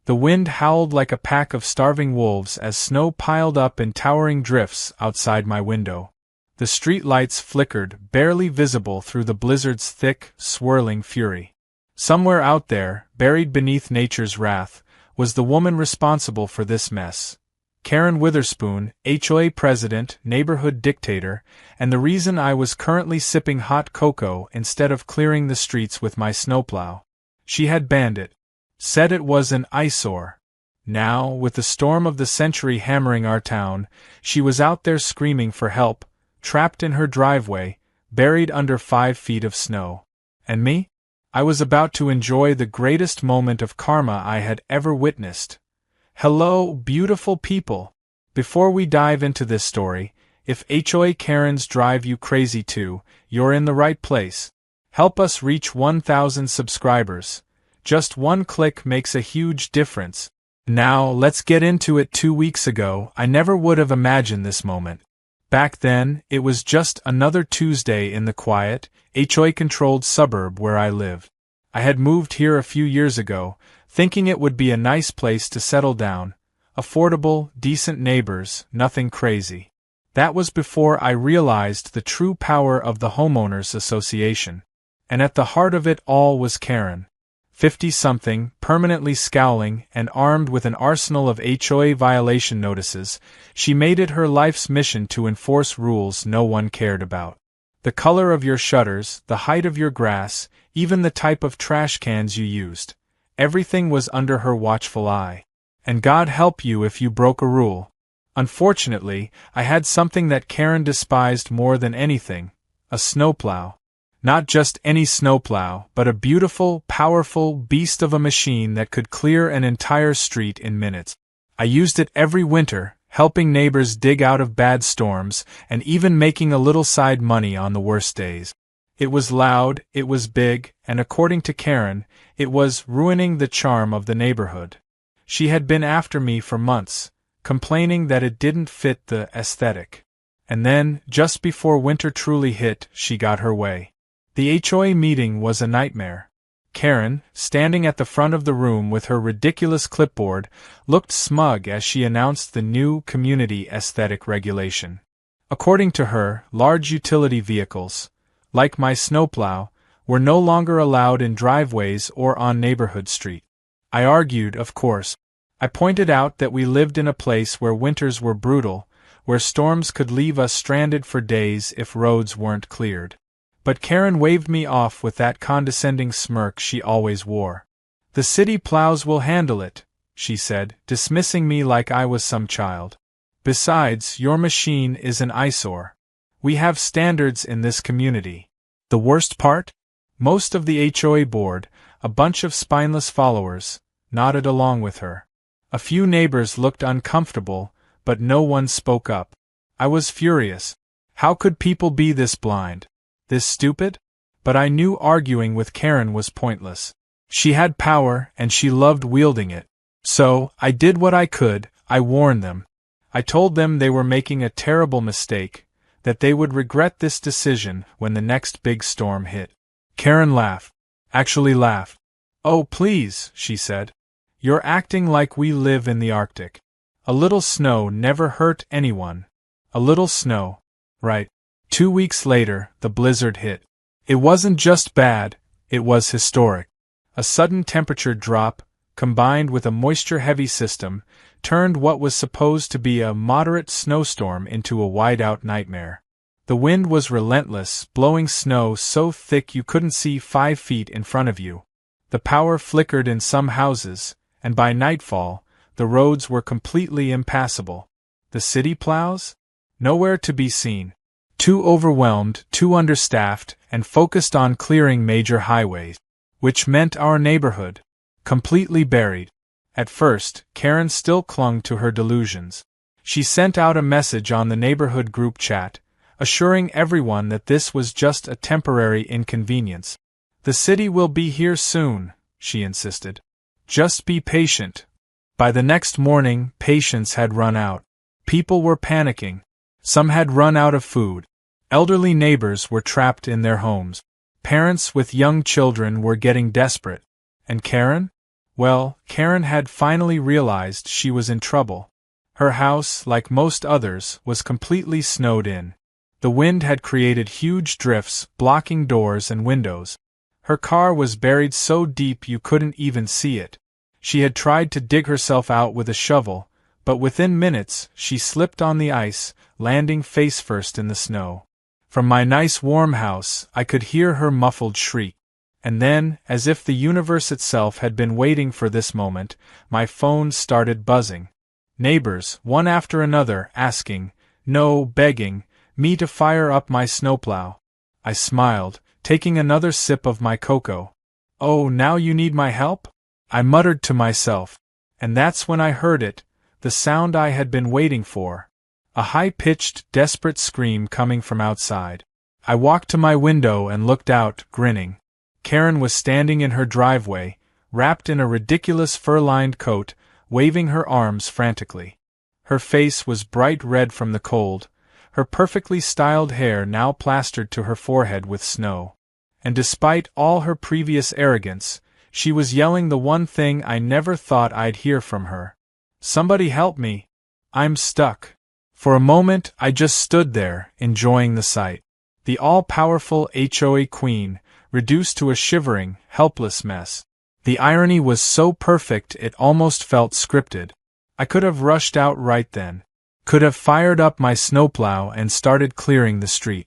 The wind howled like a pack of starving wolves as snow piled up in towering drifts outside my window. The street lights flickered, barely visible through the blizzard's thick, swirling fury. Somewhere out there, buried beneath nature's wrath, was the woman responsible for this mess. Karen Witherspoon, HOA president, neighborhood dictator, and the reason I was currently sipping hot cocoa instead of clearing the streets with my snowplow. She had banned it. Said it was an eyesore. Now, with the storm of the century hammering our town, she was out there screaming for help, trapped in her driveway, buried under 5 feet of snow. And me? I was about to enjoy the greatest moment of karma I had ever witnessed. Hello, beautiful people. Before we dive into this story, if HOA Karens drive you crazy too, you're in the right place. Help us reach 1,000 subscribers. Just one click makes a huge difference. Now, let's get into it. 2 weeks ago, I never would have imagined this moment. Back then, it was just another Tuesday in the quiet, HOA-controlled suburb where I live. I had moved here a few years ago, thinking it would be a nice place to settle down. Affordable, decent neighbors, nothing crazy. That was before I realized the true power of the homeowners association. And at the heart of it all was Karen. 50-something, permanently scowling, and armed with an arsenal of HOA violation notices, she made it her life's mission to enforce rules no one cared about. The color of your shutters, the height of your grass, even the type of trash cans you used. Everything was under her watchful eye. And God help you if you broke a rule. Unfortunately, I had something that Karen despised more than anything: a snowplow. Not just any snowplow, but a beautiful, powerful beast of a machine that could clear an entire street in minutes. I used it every winter, helping neighbors dig out of bad storms, and even making a little side money on the worst days. It was loud, it was big, and according to Karen, it was ruining the charm of the neighborhood. She had been after me for months, complaining that it didn't fit the aesthetic. And then, just before winter truly hit, she got her way. The HOA meeting was a nightmare. Karen, standing at the front of the room with her ridiculous clipboard, looked smug as she announced the new community aesthetic regulation. According to her, large utility vehicles, like my snowplow, were no longer allowed in driveways or on neighborhood street. I argued, of course. I pointed out that we lived in a place where winters were brutal, where storms could leave us stranded for days if roads weren't cleared. But Karen waved me off with that condescending smirk she always wore. "The city plows will handle it," she said, dismissing me like I was some child. "Besides, your machine is an eyesore. We have standards in this community." The worst part? Most of the HOA board, a bunch of spineless followers, nodded along with her. A few neighbors looked uncomfortable, but no one spoke up. I was furious. How could people be this blind? This stupid? But I knew arguing with Karen was pointless. She had power, and she loved wielding it. So, I did what I could. I warned them. I told them they were making a terrible mistake, that they would regret this decision when the next big storm hit. Karen laughed. Actually laughed. "Oh, please," she said. "You're acting like we live in the Arctic. A little snow never hurt anyone. A little snow, right?" 2 weeks later, the blizzard hit. It wasn't just bad, it was historic. A sudden temperature drop, combined with a moisture-heavy system, turned what was supposed to be a moderate snowstorm into a wide-out nightmare. The wind was relentless, blowing snow so thick you couldn't see 5 feet in front of you. The power flickered in some houses, and by nightfall, the roads were completely impassable. The city plows? Nowhere to be seen. Too overwhelmed, too understaffed, and focused on clearing major highways. Which meant our neighborhood. Completely buried. At first, Karen still clung to her delusions. She sent out a message on the neighborhood group chat, assuring everyone that this was just a temporary inconvenience. "The city will be here soon," she insisted. "Just be patient." By the next morning, patience had run out. People were panicking. Some had run out of food. Elderly neighbors were trapped in their homes. Parents with young children were getting desperate. And Karen? Well, Karen had finally realized she was in trouble. Her house, like most others, was completely snowed in. The wind had created huge drifts, blocking doors and windows. Her car was buried so deep you couldn't even see it. She had tried to dig herself out with a shovel, but within minutes she slipped on the ice, landing face first in the snow. From my nice warm house, I could hear her muffled shriek. And then, as if the universe itself had been waiting for this moment, my phone started buzzing. Neighbors, one after another, asking, no, begging, me to fire up my snowplow. I smiled, taking another sip of my cocoa. Oh, now you need my help? I muttered to myself. And that's when I heard it, the sound I had been waiting for. A high-pitched, desperate scream coming from outside. I walked to my window and looked out, grinning. Karen was standing in her driveway, wrapped in a ridiculous fur-lined coat, waving her arms frantically. Her face was bright red from the cold, her perfectly styled hair now plastered to her forehead with snow. And despite all her previous arrogance, she was yelling the one thing I never thought I'd hear from her. Somebody help me! I'm stuck. For a moment I just stood there, enjoying the sight. The all-powerful HOA queen, reduced to a shivering, helpless mess. The irony was so perfect it almost felt scripted. I could have rushed out right then. Could have fired up my snowplow and started clearing the street.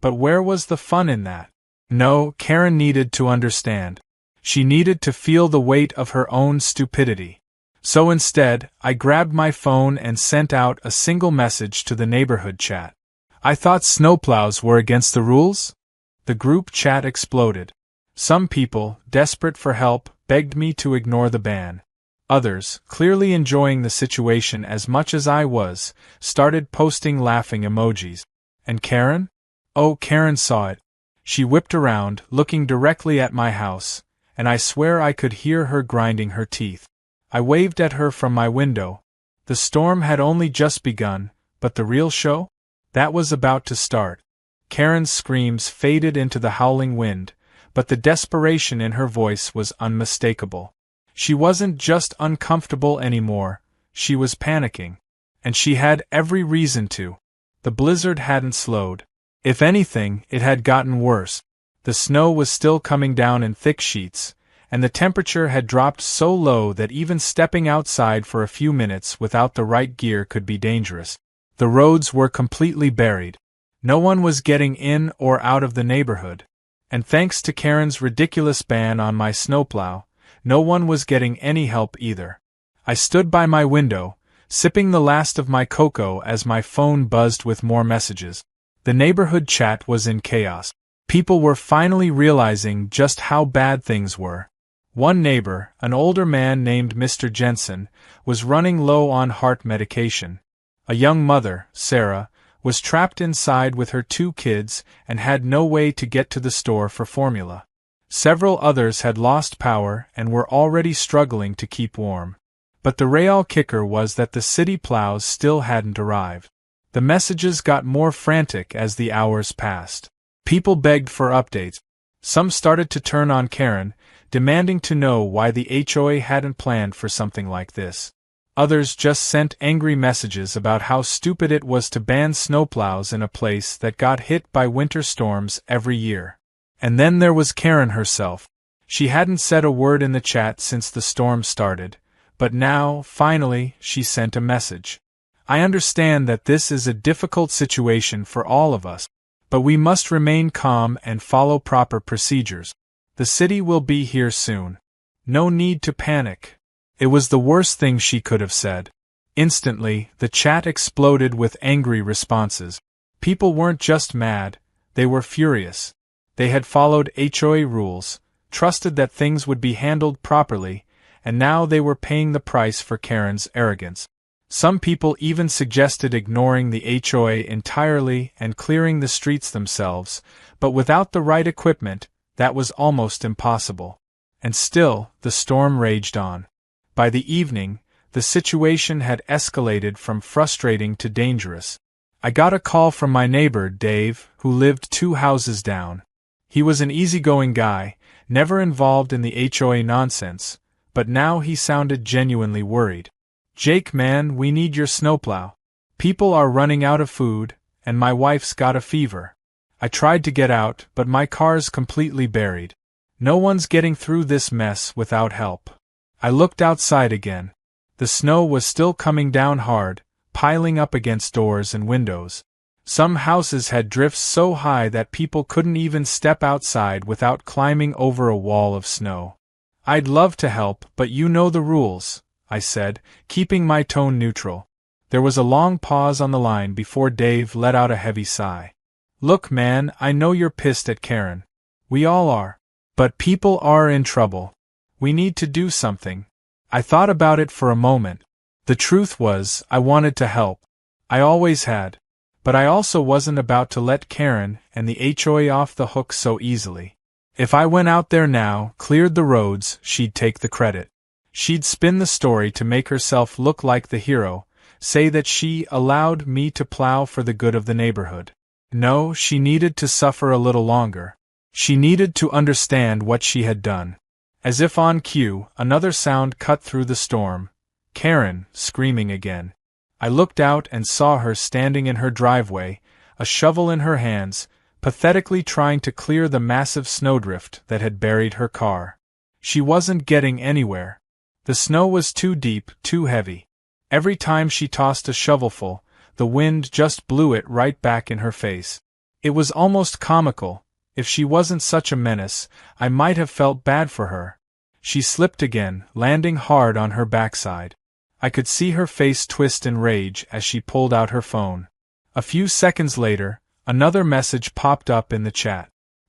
But where was the fun in that? No, Karen needed to understand. She needed to feel the weight of her own stupidity. So instead, I grabbed my phone and sent out a single message to the neighborhood chat. I thought snowplows were against the rules? The group chat exploded. Some people, desperate for help, begged me to ignore the ban. Others, clearly enjoying the situation as much as I was, started posting laughing emojis. And Karen? Oh, Karen saw it. She whipped around, looking directly at my house, and I swear I could hear her grinding her teeth. I waved at her from my window. The storm had only just begun, but the real show? That was about to start. Karen's screams faded into the howling wind, but the desperation in her voice was unmistakable. She wasn't just uncomfortable anymore, she was panicking. And she had every reason to. The blizzard hadn't slowed. If anything, it had gotten worse. The snow was still coming down in thick sheets, and the temperature had dropped so low that even stepping outside for a few minutes without the right gear could be dangerous. The roads were completely buried. No one was getting in or out of the neighborhood. And thanks to Karen's ridiculous ban on my snowplow, no one was getting any help either. I stood by my window, sipping the last of my cocoa as my phone buzzed with more messages. The neighborhood chat was in chaos. People were finally realizing just how bad things were. One neighbor, an older man named Mr. Jensen, was running low on heart medication. A young mother, Sarah, was trapped inside with her 2 kids and had no way to get to the store for formula. Several others had lost power and were already struggling to keep warm. But the real kicker was that the city plows still hadn't arrived. The messages got more frantic as the hours passed. People begged for updates. Some started to turn on Karen, demanding to know why the HOA hadn't planned for something like this. Others just sent angry messages about how stupid it was to ban snowplows in a place that got hit by winter storms every year. And then there was Karen herself. She hadn't said a word in the chat since the storm started, but now, finally, she sent a message. I understand that this is a difficult situation for all of us, but we must remain calm and follow proper procedures. The city will be here soon. No need to panic. It was the worst thing she could have said. Instantly, the chat exploded with angry responses. People weren't just mad, they were furious. They had followed HOA rules, trusted that things would be handled properly, and now they were paying the price for Karen's arrogance. Some people even suggested ignoring the HOA entirely and clearing the streets themselves, but without the right equipment, that was almost impossible. And still, the storm raged on. By the evening, the situation had escalated from frustrating to dangerous. I got a call from my neighbor, Dave, who lived 2 houses down. He was an easygoing guy, never involved in the HOA nonsense, but now he sounded genuinely worried. "Jake man, we need your snowplow. People are running out of food, and my wife's got a fever. I tried to get out, but my car's completely buried. No one's getting through this mess without help." I looked outside again. The snow was still coming down hard, piling up against doors and windows. Some houses had drifts so high that people couldn't even step outside without climbing over a wall of snow. "I'd love to help, but you know the rules," I said, keeping my tone neutral. There was a long pause on the line before Dave let out a heavy sigh. "Look man, I know you're pissed at Karen. We all are. But people are in trouble. We need to do something." I thought about it for a moment. The truth was, I wanted to help. I always had. But I also wasn't about to let Karen and the HOA off the hook so easily. If I went out there now, cleared the roads, she'd take the credit. She'd spin the story to make herself look like the hero, say that she allowed me to plow for the good of the neighborhood. No, she needed to suffer a little longer. She needed to understand what she had done. As if on cue, another sound cut through the storm. Karen, screaming again. I looked out and saw her standing in her driveway, a shovel in her hands, pathetically trying to clear the massive snowdrift that had buried her car. She wasn't getting anywhere. The snow was too deep, too heavy. Every time she tossed a shovelful, the wind just blew it right back in her face. It was almost comical. If she wasn't such a menace, I might have felt bad for her. She slipped again, landing hard on her backside. I could see her face twist in rage as she pulled out her phone. A few seconds later, another message popped up in the chat.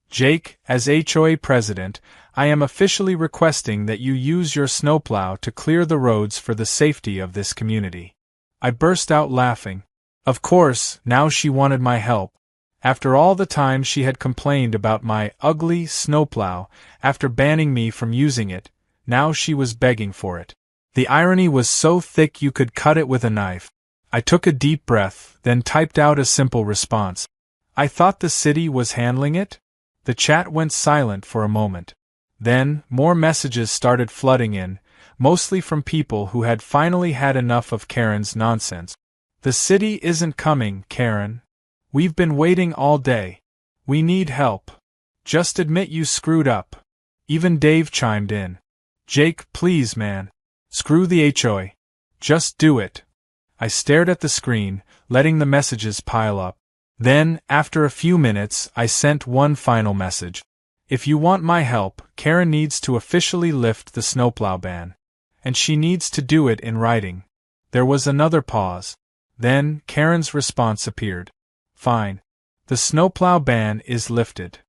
"Jake, as HOA president, I am officially requesting that you use your snowplow to clear the roads for the safety of this community." I burst out laughing. Of course, now she wanted my help. After all the time she had complained about my ugly snowplow, after banning me from using it, now she was begging for it. The irony was so thick you could cut it with a knife. I took a deep breath, then typed out a simple response. "I thought the city was handling it?" The chat went silent for a moment. Then, more messages started flooding in, mostly from people who had finally had enough of Karen's nonsense. "The city isn't coming, Karen. We've been waiting all day. We need help. Just admit you screwed up." Even Dave chimed in. "Jake, please man. Screw the HOA. Just do it." I stared at the screen, letting the messages pile up. Then, after a few minutes, I sent one final message. "If you want my help, Karen needs to officially lift the snowplow ban. And she needs to do it in writing." There was another pause. Then, Karen's response appeared. "Fine. The snowplow ban is lifted."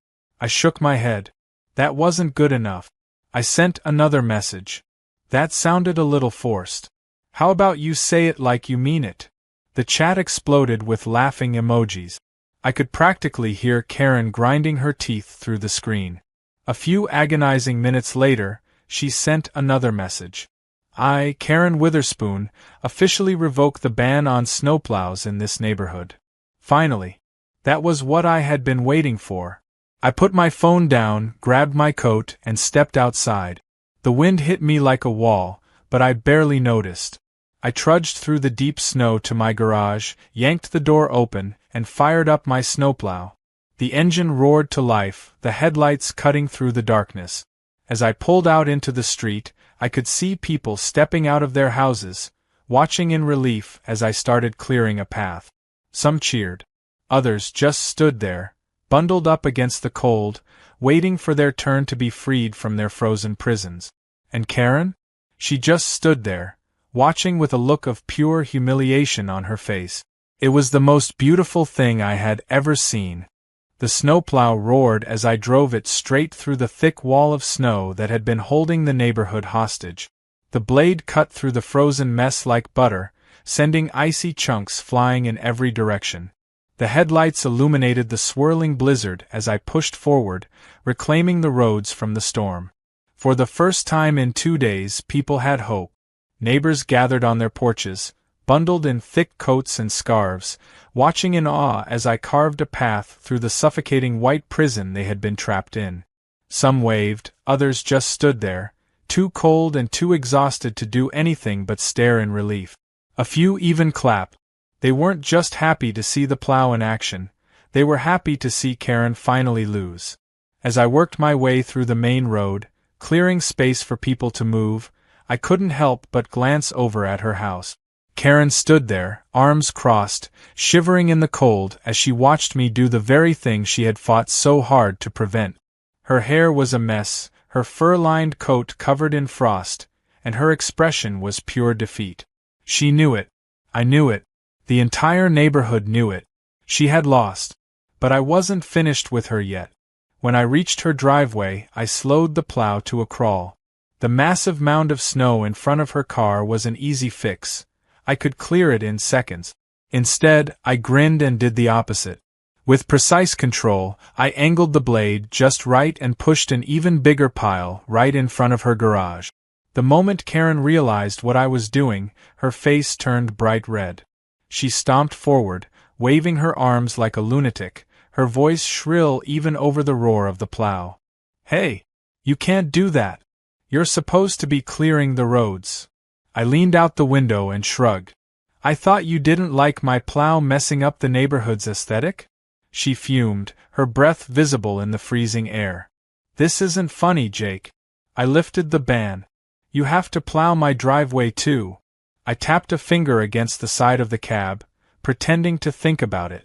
I shook my head. That wasn't good enough. I sent another message. That sounded a little forced. "How about you say it like you mean it?" The chat exploded with laughing emojis. I could practically hear Karen grinding her teeth through the screen. A few agonizing minutes later, she sent another message. "I, Karen Witherspoon, officially revoke the ban on snowplows in this neighborhood." Finally. That was what I had been waiting for. I put my phone down, grabbed my coat, and stepped outside. The wind hit me like a wall, but I barely noticed. I trudged through the deep snow to my garage, yanked the door open, and fired up my snowplow. The engine roared to life, the headlights cutting through the darkness. As I pulled out into the street, I could see people stepping out of their houses, watching in relief as I started clearing a path. Some cheered. Others just stood there, bundled up against the cold, waiting for their turn to be freed from their frozen prisons. And Karen? She just stood there, watching with a look of pure humiliation on her face. It was the most beautiful thing I had ever seen. The snowplow roared as I drove it straight through the thick wall of snow that had been holding the neighborhood hostage. The blade cut through the frozen mess like butter, sending icy chunks flying in every direction. The headlights illuminated the swirling blizzard as I pushed forward, reclaiming the roads from the storm. For the first time in 2 days, people had hope. Neighbors gathered on their porches, bundled in thick coats and scarves, watching in awe as I carved a path through the suffocating white prison they had been trapped in. Some waved, others just stood there, too cold and too exhausted to do anything but stare in relief. A few even clap. They weren't just happy to see the plow in action, they were happy to see Karen finally lose. As I worked my way through the main road, clearing space for people to move, I couldn't help but glance over at her house. Karen stood there, arms crossed, shivering in the cold as she watched me do the very thing she had fought so hard to prevent. Her hair was a mess, her fur-lined coat covered in frost, and her expression was pure defeat. She knew it. I knew it. The entire neighborhood knew it. She had lost. But I wasn't finished with her yet. When I reached her driveway, I slowed the plow to a crawl. The massive mound of snow in front of her car was an easy fix. I could clear it in seconds. Instead, I grinned and did the opposite. With precise control, I angled the blade just right and pushed an even bigger pile right in front of her garage. The moment Karen realized what I was doing, her face turned bright red. She stomped forward, waving her arms like a lunatic, her voice shrill even over the roar of the plow. "Hey! You can't do that! You're supposed to be clearing the roads." I leaned out the window and shrugged. "I thought you didn't like my plow messing up the neighborhood's aesthetic?" She fumed, her breath visible in the freezing air. "This isn't funny, Jake." I lifted the ban. "You have to plow my driveway too." I tapped a finger against the side of the cab, pretending to think about it.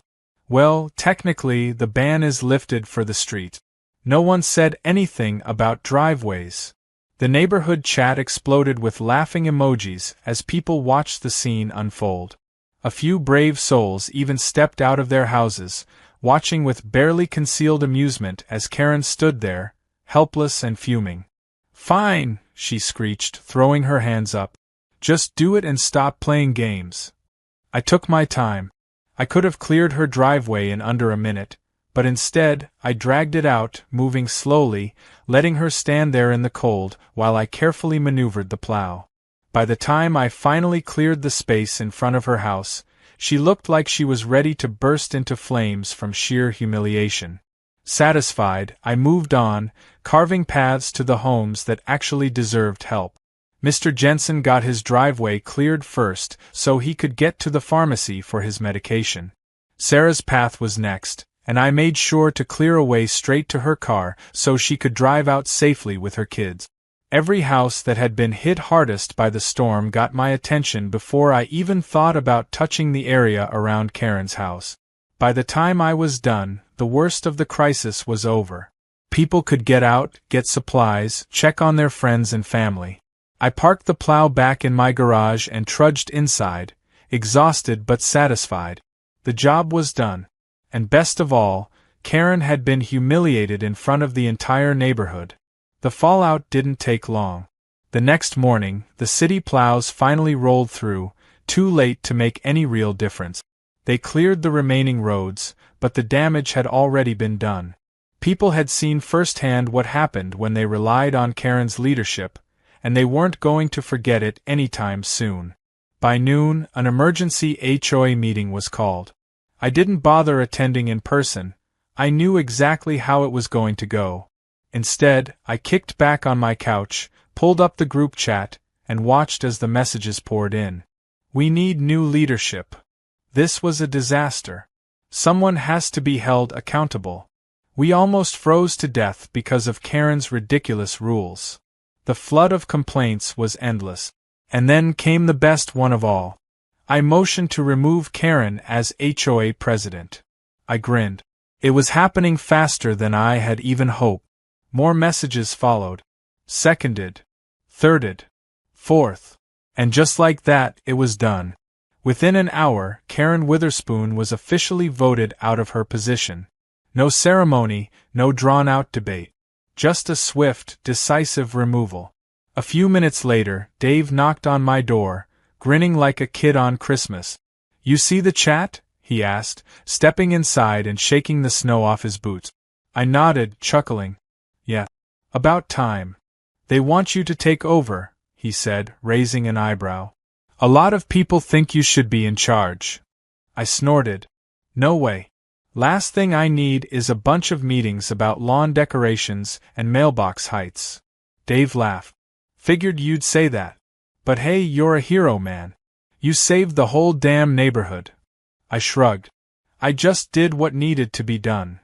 "Well, technically the ban is lifted for the street. No one said anything about driveways." The neighborhood chat exploded with laughing emojis as people watched the scene unfold. A few brave souls even stepped out of their houses, watching with barely concealed amusement as Karen stood there, helpless and fuming. "Fine," she screeched, throwing her hands up. "Just do it and stop playing games." I took my time. I could have cleared her driveway in under a minute, but instead, I dragged it out, moving slowly, letting her stand there in the cold while I carefully maneuvered the plow. By the time I finally cleared the space in front of her house, she looked like she was ready to burst into flames from sheer humiliation. Satisfied, I moved on, carving paths to the homes that actually deserved help. Mr. Jensen got his driveway cleared first so he could get to the pharmacy for his medication. Sarah's path was next, and I made sure to clear a way straight to her car so she could drive out safely with her kids. Every house that had been hit hardest by the storm got my attention before I even thought about touching the area around Karen's house. By the time I was done, the worst of the crisis was over. People could get out, get supplies, check on their friends and family. I parked the plow back in my garage and trudged inside, exhausted but satisfied. The job was done. And best of all, Karen had been humiliated in front of the entire neighborhood. The fallout didn't take long. The next morning, the city plows finally rolled through, too late to make any real difference. They cleared the remaining roads, but the damage had already been done. People had seen firsthand what happened when they relied on Karen's leadership, and they weren't going to forget it anytime soon. By noon, an emergency HOA meeting was called. I didn't bother attending in person. I knew exactly how it was going to go. Instead, I kicked back on my couch, pulled up the group chat, and watched as the messages poured in. "We need new leadership. This was a disaster. Someone has to be held accountable. We almost froze to death because of Karen's ridiculous rules." The flood of complaints was endless. And then came the best one of all. I motioned to remove Karen as HOA president. I grinned. It was happening faster than I had even hoped. More messages followed. Seconded. Thirded. Fourth. And just like that, it was done. Within an hour, Karen Witherspoon was officially voted out of her position. No ceremony, no drawn-out debate. Just a swift, decisive removal. A few minutes later, Dave knocked on my door, grinning like a kid on Christmas. "You see the chat?" he asked, stepping inside and shaking the snow off his boots. I nodded, chuckling. "Yeah. About time. They want you to take over," he said, raising an eyebrow. "A lot of people think you should be in charge." I snorted. "No way. Last thing I need is a bunch of meetings about lawn decorations and mailbox heights." Dave laughed. Figured you'd say that. But hey, you're a hero, man. You saved the whole damn neighborhood. I shrugged. I just did what needed to be done.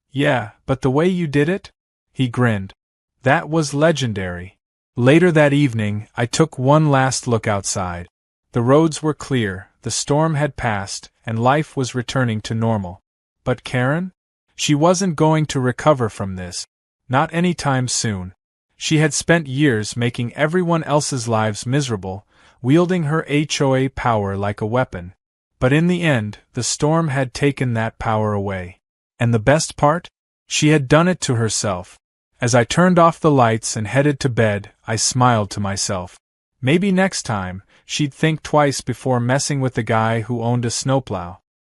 Yeah, but the way you did it? He grinned. That was legendary. Later that evening, I took one last look outside. The roads were clear, the storm had passed, and life was returning to normal. But Karen? She wasn't going to recover from this. Not anytime soon. She had spent years making everyone else's lives miserable, wielding her HOA power like a weapon. But in the end, the storm had taken that power away. And the best part? She had done it to herself. As I turned off the lights and headed to bed, I smiled to myself. Maybe next time, she'd think twice before messing with the guy who owned a snowplow.